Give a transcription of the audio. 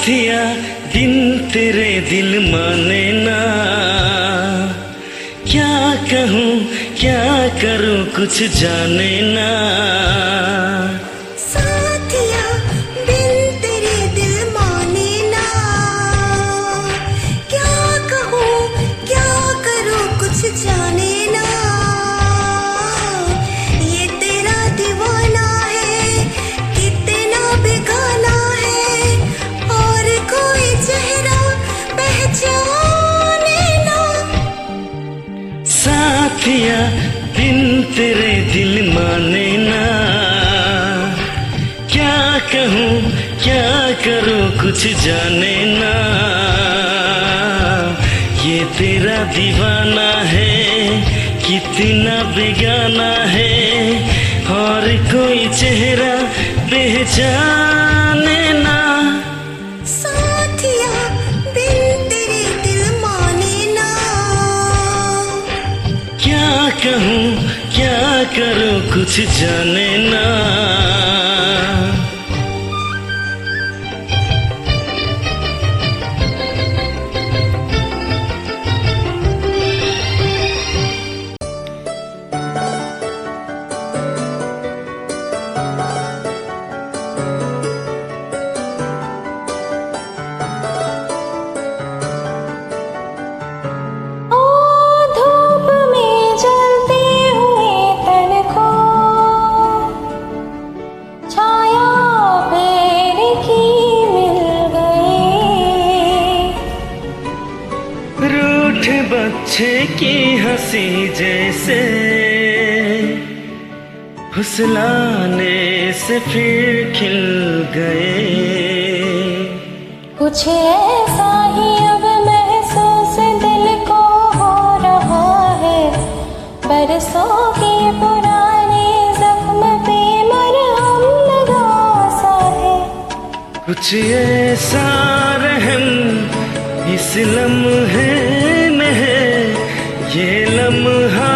साथिया बिन तेरे दिल माने ना, क्या कहूँ क्या करूँ कुछ जाने ना। साथिया बिन तेरे दिल माने ना, क्या कहूँ क्या करूँ कुछ जाने ना। ये तेरा दीवाना है कितना बेगाना है, और कोई चेहरा पहचाने ना। साथिया बिन तेरे दिल माने ना, क्या कहूँ क्या करूँ कुछ जाने ना। ये तेरा दीवाना है कितना बेगाना है, और कोई चेहरा पहचाने ना। साथिया बिन तेरे दिल माने ना, क्या कहूँ क्या करूँ कुछ जाने ना। धूप में जलते हुए तन को छाया पेड़ की मिल गई। रूठ बच्चे की हंसी जैसे फुसलाने से फिर खिल गए। कुछ ऐसा ही अब महसूस दिल को हो रहा है, बरसों के पुराने जख्म पे मरहम लगा सा है। कुछ ऐसा रहम इस लम्हे में है, ये लम्हा